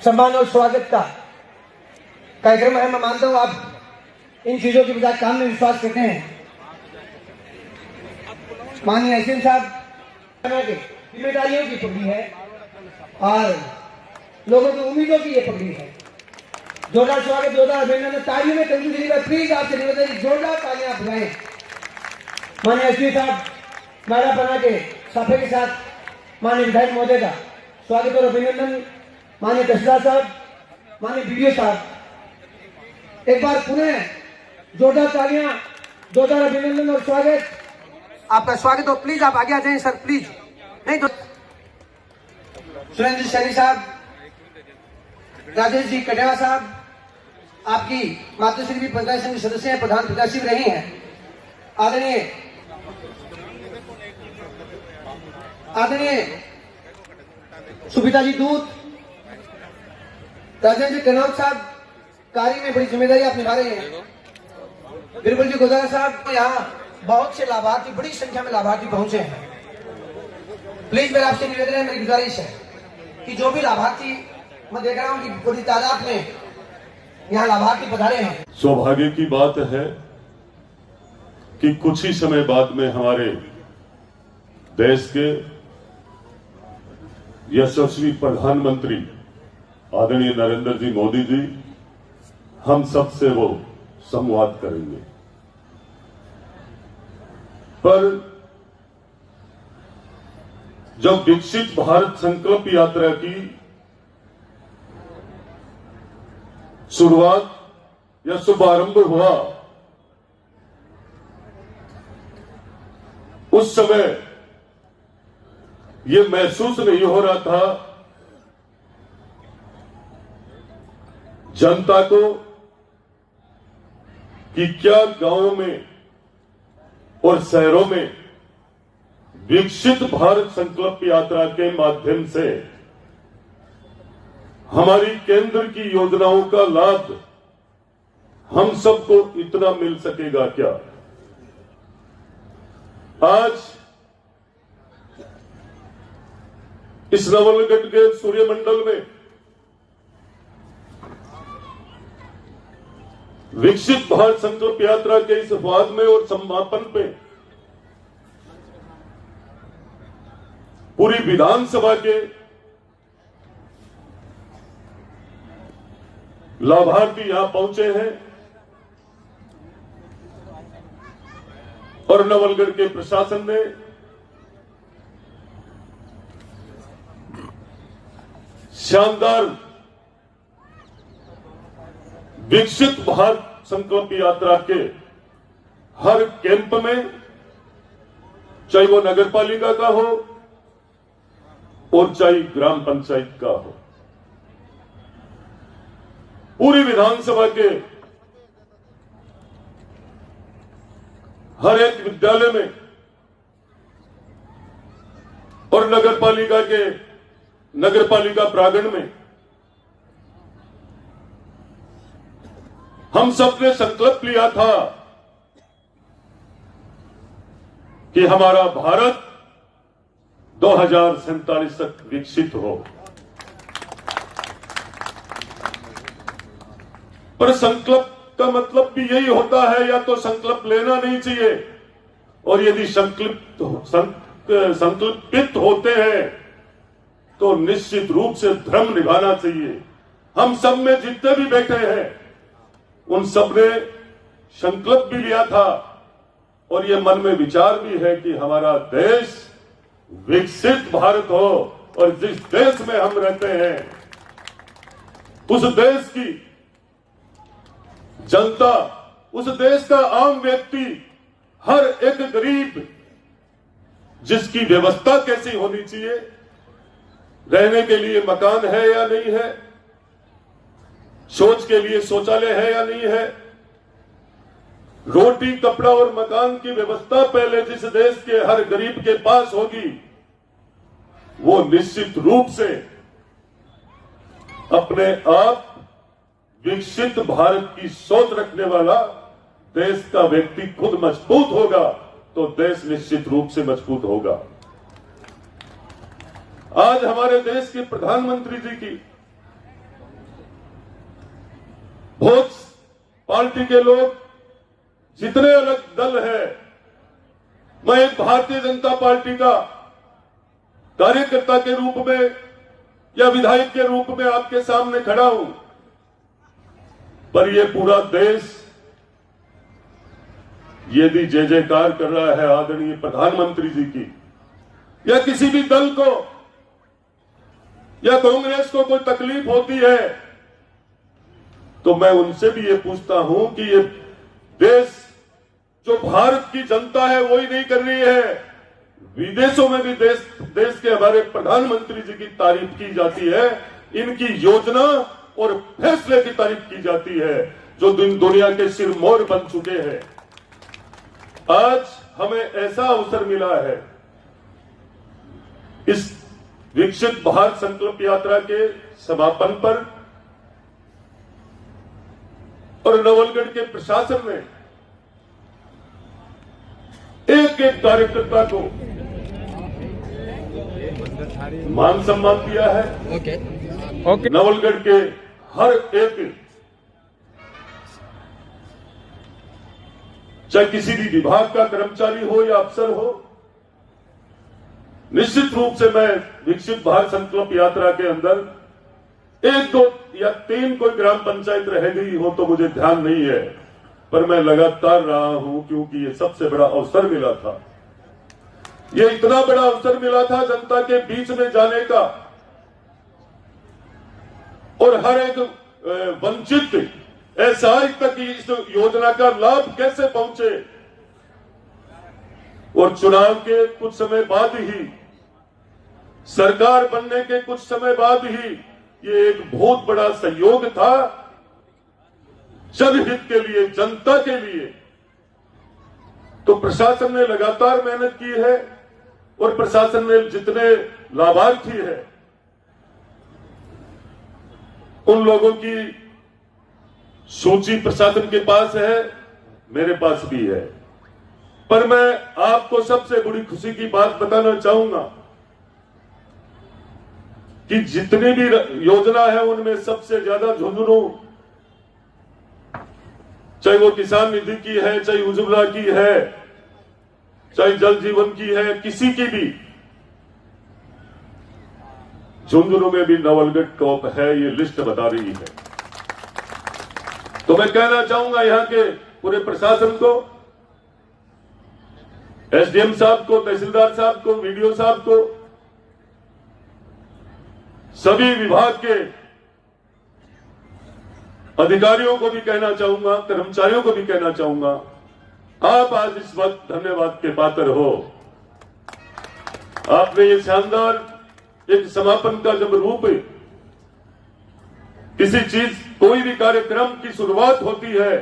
सम्मान और स्वागत का कार्यक्रम है। मैं मानता हूं आप इन चीजों के बजाय काम में विश्वास करते हैं। माननीय एसडीएम साहब की जिम्मेदारियों की पकड़ी है और लोगों की उम्मीदों की ये पकड़ी है। जोरदार स्वागत, जोरदार अभिनंदन, तालियों में तंदुरुस्ती है। प्लीज आपसे निवेदन है, जोरदार तालियां आप बुलाएं। माननीय एसडीएम साहब नारा बना के साफे के साथ माननीय विधायक महोदय का स्वागत और अभिनंदन। माननीय तहसीलदार साहब, माननीय बीडीओ साहब, एक बार पुनः जोरदार तालियां, जोरदार अभिनंदन और स्वागत। आपका स्वागत हो। प्लीज आप आगे आ जाएं सर, प्लीज। नहीं तो सुरेंद्र शैली साहब, राजेश जी कटेवा साहब, आपकी मातोश्री भी पंचायत समिति सदस्य हैं, प्रधान प्रत्याशी रही हैं। आदरणीय सुबिता जी दूत, राजेश जी कनौज साहब, कार्य में बड़ी जिम्मेदारी आप निभा रहे हैं। बिरबल जी गोदारा साहब, तो यहाँ बहुत से लाभार्थी, बड़ी संख्या में लाभार्थी पहुंचे हैं। प्लीज मेरा आपसे निवेदन है, मेरी गुजारिश है कि जो भी लाभार्थी, मैं देख रहा हूं कि बड़ी तादाद में यहाँ लाभार्थी पधारे हैं। सौभाग्य की बात है कि कुछ ही समय बाद में हमारे देश के यशस्वी प्रधानमंत्री आदरणीय नरेंद्र जी मोदी जी हम सबसे वो संवाद करेंगे। पर जब विकसित भारत संकल्प यात्रा की शुरुआत या शुभारंभ हुआ, उस समय यह महसूस नहीं हो रहा था जनता को कि क्या गांवों में और शहरों में विकसित भारत संकल्प यात्रा के माध्यम से हमारी केंद्र की योजनाओं का लाभ हम सबको इतना मिल सकेगा क्या। आज इस नवलगढ़ के सूर्यमंडल में विकसित भारत संकल्प यात्रा के इस वाद में और समापन पे पूरी विधानसभा के लाभार्थी यहां पहुंचे हैं और नवलगढ़ के प्रशासन ने शानदार विकसित भारत संकल्प यात्रा के हर कैंप में, चाहे वो नगर पालिका का हो और चाहे ग्राम पंचायत का हो, पूरी विधानसभा के हर एक विद्यालय में और नगर पालिका प्रांगण में हम सबने संकल्प लिया था कि हमारा भारत 2047 तक विकसित हो। पर संकल्प का मतलब भी यही होता है, या तो संकल्प लेना नहीं चाहिए, और यदि संकल्पित होते हैं तो निश्चित रूप से धर्म निभाना चाहिए। हम सब में जितने भी बैठे हैं उन सब ने संकल्प भी लिया था और ये मन में विचार भी है कि हमारा देश विकसित भारत हो, और जिस देश में हम रहते हैं उस देश की जनता, उस देश का आम व्यक्ति, हर एक गरीब, जिसकी व्यवस्था कैसी होनी चाहिए, रहने के लिए मकान है या नहीं है, शौच के लिए शौचालय है या नहीं है, रोटी कपड़ा और मकान की व्यवस्था पहले जिस देश के हर गरीब के पास होगी, वो निश्चित रूप से अपने आप विकसित भारत की सोच रखने वाला देश का व्यक्ति खुद मजबूत होगा तो देश निश्चित रूप से मजबूत होगा। आज हमारे देश के प्रधानमंत्री जी की बहुत पार्टी के लोग, जितने अलग दल है, मैं एक भारतीय जनता पार्टी का कार्यकर्ता के रूप में या विधायक के रूप में आपके सामने खड़ा हूं, पर यह पूरा देश यदि जय जयकार कर रहा है आदरणीय प्रधानमंत्री जी की, या किसी भी दल को या कांग्रेस को कोई तकलीफ होती है, तो मैं उनसे भी ये पूछता हूं कि ये देश जो भारत की जनता है वही नहीं कर रही है, विदेशों में भी देश के हमारे प्रधानमंत्री जी की तारीफ की जाती है, इनकी योजना और फैसले की तारीफ की जाती है, जो दुनिया के सिरमौर बन चुके हैं। आज हमें ऐसा अवसर मिला है इस विकसित भारत संकल्प यात्रा के समापन पर, और नवलगढ़ के प्रशासन ने एक एक कार्यकर्ता को मान सम्मान दिया है। ओके। नवलगढ़ के हर एक, चाहे किसी भी विभाग का कर्मचारी हो या अफसर हो, निश्चित रूप से मैं विकसित भारत संकल्प यात्रा के अंदर 1, 2 या 3 कोई ग्राम पंचायत रह गई हो तो मुझे ध्यान नहीं है, पर मैं लगातार रहा हूं, क्योंकि ये सबसे बड़ा अवसर मिला था। ये इतना बड़ा अवसर मिला था जनता के बीच में जाने का, और हर एक वंचित एसआई तक इस योजना का लाभ कैसे पहुंचे। और चुनाव के कुछ समय बाद ही, सरकार बनने के कुछ समय बाद ही, ये एक बहुत बड़ा सहयोग था जनहित के लिए, जनता के लिए। तो प्रशासन ने लगातार मेहनत की है, और प्रशासन ने जितने लाभार्थी है उन लोगों की सूची प्रशासन के पास है, मेरे पास भी है। पर मैं आपको सबसे बड़ी खुशी की बात बताना चाहूंगा कि जितनी भी योजना है उनमें सबसे ज्यादा झुंझुनू, चाहे वो किसान निधि की है, चाहे उज्ज्वला की है, चाहे जल जीवन की है, किसी की भी, झुंझुनू में भी नवलगढ़ टॉप है, ये लिस्ट बता रही है। तो मैं कहना चाहूंगा यहां के पूरे प्रशासन को, एसडीएम साहब को, तहसीलदार साहब को, वीडीओ साहब को, सभी विभाग के अधिकारियों को भी कहना चाहूंगा, कर्मचारियों को भी कहना चाहूंगा, आप आज इस वक्त धन्यवाद के पात्र हो। आपने ये शानदार एक समापन का जब रूप, किसी चीज, कोई भी कार्यक्रम की शुरुआत होती है,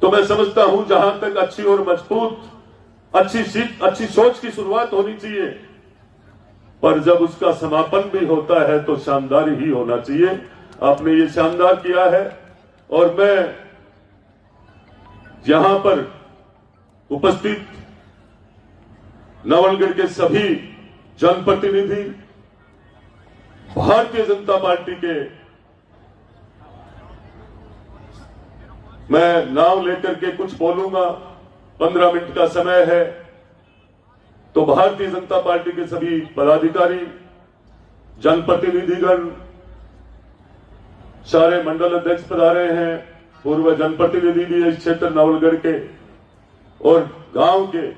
तो मैं समझता हूं जहां तक अच्छी और मजबूत, अच्छी सोच की शुरुआत होनी चाहिए, पर जब उसका समापन भी होता है तो शानदार ही होना चाहिए। आपने ये शानदार किया है, और मैं यहां पर उपस्थित नवलगढ़ के सभी जनप्रतिनिधि, भारतीय जनता पार्टी के, मैं नाम लेकर के कुछ बोलूंगा, 15 मिनट का समय है, तो भारतीय जनता पार्टी के सभी पदाधिकारी, जनप्रतिनिधिगण, सारे मंडल अध्यक्ष पधारे हैं, पूर्व जनप्रतिनिधि भी इस क्षेत्र नवलगढ़ के, और गांव के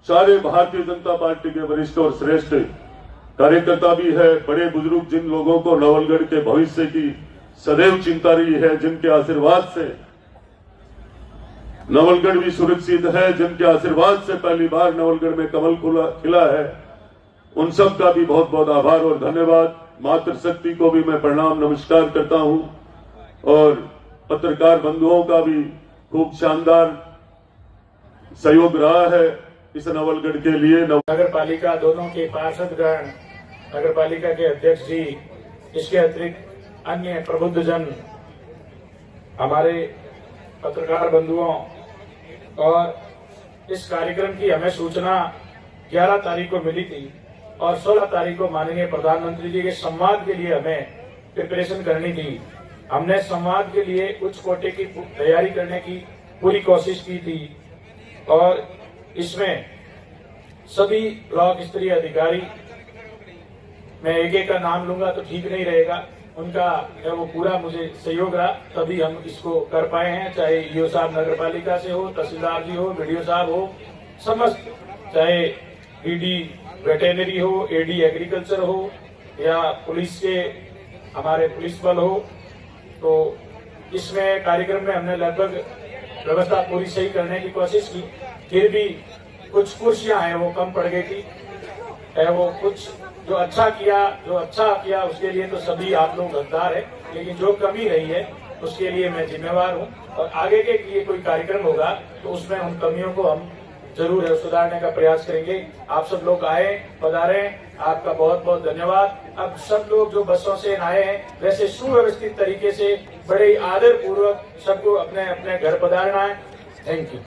सारे भारतीय जनता पार्टी के वरिष्ठ और श्रेष्ठ कार्यकर्ता भी है, बड़े बुजुर्ग, जिन लोगों को नवलगढ़ के भविष्य की सदैव चिंता रही है, जिनके आशीर्वाद से नवलगढ़ भी सुरक्षित है, जिनके आशीर्वाद से पहली बार नवलगढ़ में कमल खिला है, उन सब का भी बहुत बहुत आभार और धन्यवाद। मातृशक्ति को भी मैं प्रणाम नमस्कार करता हूं, और पत्रकार बंधुओं का भी खूब शानदार सहयोग रहा है इस नवलगढ़ के लिए। नगर पालिका दोनों के पार्षदगण, नगर पालिका के अध्यक्ष जी, इसके अतिरिक्त अन्य प्रबुद्धजन, हमारे पत्रकार बंधुओं, और इस कार्यक्रम की हमें सूचना 11 तारीख को मिली थी, और 16 तारीख को माननीय प्रधानमंत्री जी के सम्मान के लिए हमें प्रिपरेशन करनी थी। हमने संवाद के लिए उच्च कोटि की तैयारी करने की पूरी कोशिश की थी और इसमें सभी ब्लॉक स्तरीय अधिकारी, मैं एक एक का नाम लूंगा तो ठीक नहीं रहेगा, उनका जब वो पूरा मुझे सहयोग रहा तभी हम इसको कर पाए हैं। चाहे ईओ साहब नगर पालिका से हो, तहसीलदार जी हो, बीडीओ साहब हो, समस्त, चाहे डीडी वेटेनरी हो, एडी एग्रीकल्चर हो या पुलिस के हमारे पुलिस बल हो, तो इसमें कार्यक्रम में हमने लगभग व्यवस्था पूरी सही करने की कोशिश की। फिर भी कुछ कुर्सियां हैं वो कम पड़ गई थी, वो कुछ जो अच्छा किया उसके लिए तो सभी आप लोग हकदार है, लेकिन जो कमी रही है उसके लिए मैं जिम्मेवार हूं और आगे के लिए कोई कार्यक्रम होगा तो उसमें उन कमियों को हम जरूर सुधारने का प्रयास करेंगे। आप सब लोग आए, पधारे, आपका बहुत बहुत धन्यवाद। अब सब लोग जो बसों से आए हैं वैसे सुव्यवस्थित तरीके से बड़े आदर पूर्वक सबको अपने अपने घर पधारना है। Thank you.